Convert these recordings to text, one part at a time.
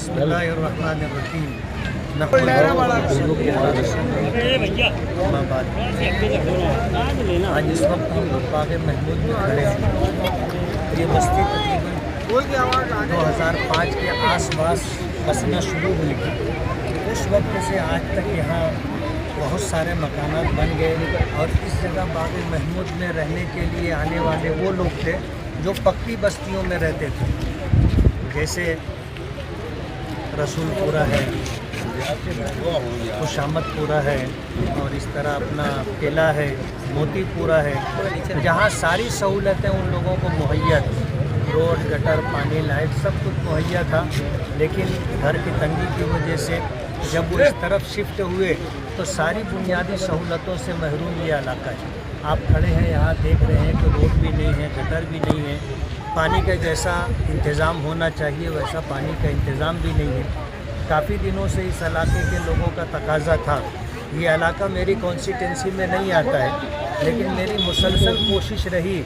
बिस्मिल्लाहिर्रहमानिर्रहीम। आज इस वक्त हम लोग बाग महमूद में खड़े हैं। ये बस्ती तकरीबन 2005 के आसपास बसना शुरू हुई थी। उस वक्त से आज तक यहाँ बहुत सारे मकानात बन गए और इस जगह बाग महमूद में रहने के लिए आने वाले वो लोग थे जो पक्की बस्तियों में रहते थे, जैसे रसूलपुरा है, खुशामदपुरा है और इस तरह अपना किला है, मोतीपुरा है, जहाँ सारी सहूलतें उन लोगों को मुहैया थी। रोड, गटर, पानी, लाइट सब कुछ मुहैया था, लेकिन घर की तंगी की वजह से जब वो इस तरफ शिफ्ट हुए तो सारी बुनियादी सहूलतों से महरूम ये इलाका है। आप खड़े हैं यहाँ देख रहे हैं कि रोड भी नहीं है, गटर भी नहीं है, पानी का जैसा इंतज़ाम होना चाहिए वैसा पानी का इंतज़ाम भी नहीं है। काफ़ी दिनों से इस इलाके के लोगों का तकाजा था। ये इलाका मेरी कॉन्स्टिट्यूंसी में नहीं आता है, लेकिन मेरी मुसलसल कोशिश रही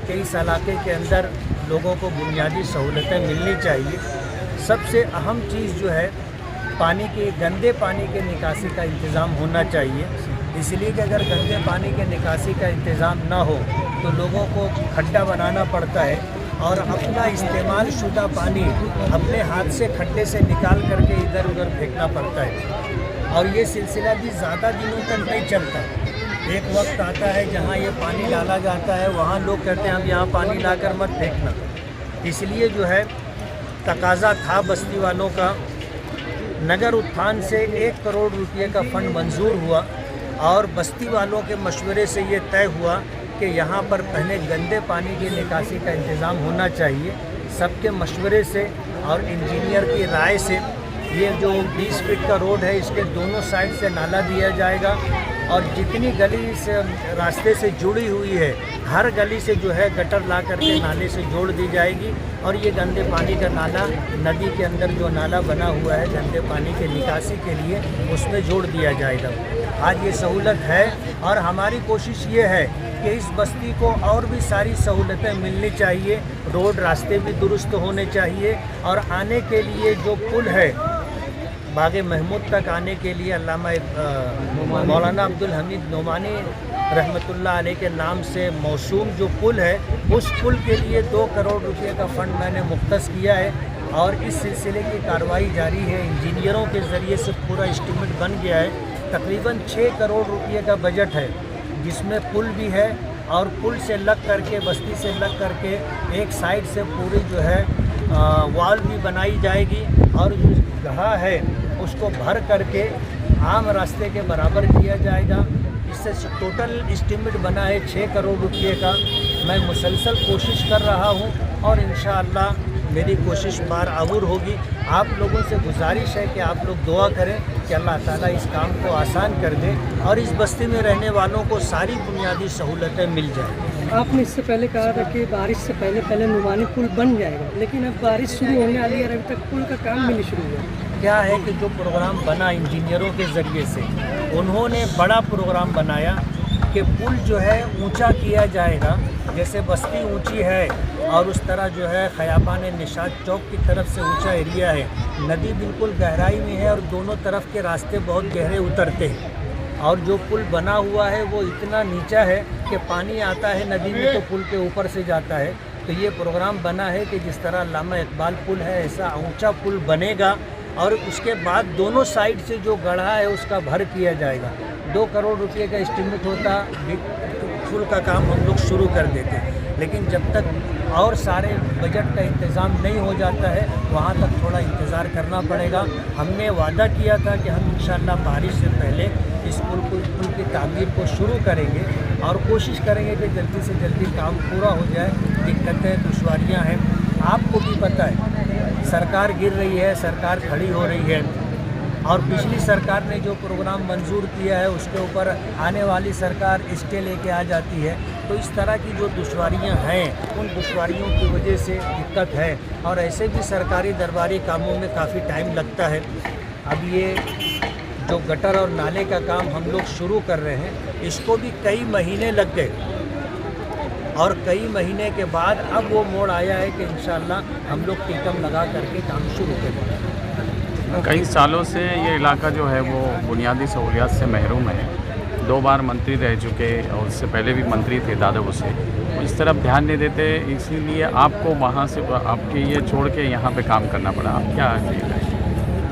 कि इस इलाके के अंदर लोगों को बुनियादी सहूलतें मिलनी चाहिए। सबसे अहम चीज़ जो है पानी के, गंदे पानी के निकासी का इंतज़ाम होना चाहिए। इसलिए कि अगर गंदे पानी के निकासी का इंतज़ाम ना हो तो लोगों को खड्डा बनाना पड़ता है और अपना इस्तेमाल शुदा पानी अपने हाथ से खड्डे से निकाल करके इधर उधर फेंकना पड़ता है। और ये सिलसिला भी ज़्यादा दिनों तक नहीं चलता। एक वक्त आता है जहाँ ये पानी डाला जाता है, वहाँ लोग कहते हैं हम यहाँ पानी लाकर मत फेंकना। इसलिए जो है तकाजा था बस्ती वालों का। नगर उत्थान से 1 करोड़ रुपये का फंड मंजूर हुआ और बस्ती वालों के मशवरे से ये तय हुआ कि यहाँ पर पहले गंदे पानी की निकासी का इंतज़ाम होना चाहिए। सबके मशवरे से और इंजीनियर की राय से ये जो 20 फीट का रोड है इसके दोनों साइड से नाला दिया जाएगा और जितनी गली इस रास्ते से जुड़ी हुई है हर गली से जो है गटर ला करके नाले से जोड़ दी जाएगी और ये गंदे पानी का नाला नदी के अंदर जो नाला बना हुआ है गंदे पानी के निकासी के लिए उसमें जोड़ दिया जाएगा। आज ये सहूलत है और हमारी कोशिश ये है कि इस बस्ती को और भी सारी सहूलतें मिलनी चाहिए। रोड, रास्ते भी दुरुस्त होने चाहिए और आने के लिए जो पुल है बाग महमूद तक आने के लिए अल्लामा मौलाना अब्दुल हमीद नोमानी रहमतुल्लाह अलैह के नाम से मौसूम जो पुल है उस पुल के लिए 2 करोड़ रुपये का फ़ंड मैंने मुख्तस किया है और इस सिलसिले की कार्रवाई जारी है। इंजीनियरों के ज़रिए से पूरा एस्टीमेट बन गया है। तकरीबन 6 करोड़ रुपये का बजट है जिसमें पुल भी है और पुल से लग करके, बस्ती से लग करके एक साइड से पूरी जो है वॉल भी बनाई जाएगी और जो गड्ढा है उसको भर करके आम रास्ते के बराबर किया जाएगा। इससे टोटल एस्टीमेट बना है 6 करोड़ रुपये का। मैं मुसलसल कोशिश कर रहा हूँ और इंशाअल्लाह मेरी कोशिश बारआबूर होगी। आप लोगों से गुजारिश है कि आप लोग दुआ करें कि अल्लाह ताला इस काम को आसान कर दे और इस बस्ती में रहने वालों को सारी बुनियादी सहूलतें मिल जाएं। आपने इससे पहले कहा था कि बारिश से पहले नुमानी पुल बन जाएगा, लेकिन अब बारिश शुरू होने वाली है और अभी तक पुल का काम भी नहीं शुरू हुआ। क्या है कि जो प्रोग्राम बना इंजीनियरों के ज़रिए से, उन्होंने बड़ा प्रोग्राम बनाया कि पुल जो है ऊंचा किया जाएगा। जैसे बस्ती ऊंची है और उस तरह जो है खयाबान निशात चौक की तरफ से ऊंचा एरिया है। नदी बिल्कुल गहराई में है और दोनों तरफ के रास्ते बहुत गहरे उतरते हैं और जो पुल बना हुआ है वो इतना नीचा है कि पानी आता है नदी में तो पुल के ऊपर से जाता है। तो ये प्रोग्राम बना है कि जिस तरह अल्लामा इकबाल पुल है ऐसा ऊंचा पुल बनेगा और उसके बाद दोनों साइड से जो गड्ढा है उसका भर किया जाएगा। 2 करोड़ रुपये का एस्टीमेट होता, पुल का काम हम लोग शुरू कर देते, लेकिन जब तक और सारे बजट का इंतज़ाम नहीं हो जाता है वहाँ तक थोड़ा इंतज़ार करना पड़ेगा। हमने वादा किया था कि हम इंशाअल्लाह बारिश से पहले इस पुल की तामीर को शुरू करेंगे और कोशिश करेंगे कि जल्दी से जल्दी काम पूरा हो जाए। दिक्कतें, दुश्वारियाँ हैं, आपको भी पता है, सरकार गिर रही है, सरकार खड़ी हो रही है और पिछली सरकार ने जो प्रोग्राम मंजूर किया है उसके ऊपर आने वाली सरकार स्टे लेके आ जाती है। तो इस तरह की जो दुश्वारियां हैं उन दुश्वारियों की वजह से दिक्कत है और ऐसे भी सरकारी दरबारी कामों में काफ़ी टाइम लगता है। अब ये जो गटर और नाले का काम हम लोग शुरू कर रहे हैं इसको भी कई महीने लग गए और कई महीने के बाद अब वो मोड़ आया है कि इंशाअल्लाह हम लोग टीकम लगा करके काम शुरू करेंगे। कई सालों से ये इलाका जो है वो बुनियादी सहूलियात से महरूम है। 2 बार मंत्री रह चुके और उससे पहले भी मंत्री थे दादा भुसे, इस तरफ ध्यान नहीं देते, इसीलिए आपको वहाँ से आपके ये छोड़ के यहाँ पे काम करना पड़ा। आप क्या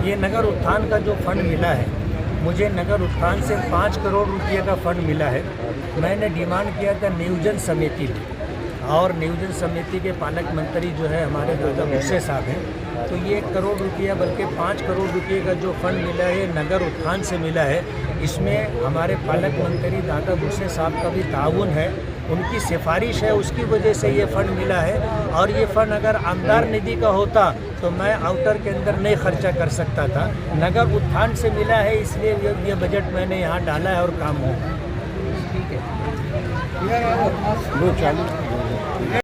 ये नगर उत्थान का जो फंड मिला है, मुझे नगर उत्थान से 5 करोड़ रुपये का फंड मिला है। मैंने डिमांड किया था नियोजन समिति में, और नियोजन समिति के पालक मंत्री जो है हमारे दादा भुसे साहब हैं। तो ये 1 करोड़ रुपया बल्कि 5 करोड़ रुपये का जो फंड मिला है नगर उत्थान से मिला है। इसमें हमारे पालक मंत्री दादा भुसे साहब का भी ताउन है, उनकी सिफारिश है, उसकी वजह से ये फ़ंड मिला है। और ये फ़ंड अगर आमदार निधि का होता तो मैं आउटर के अंदर नहीं खर्चा कर सकता था। नगर उत्थान से मिला है, इसलिए ये बजट मैंने यहाँ डाला है और काम होगा। ठीक है।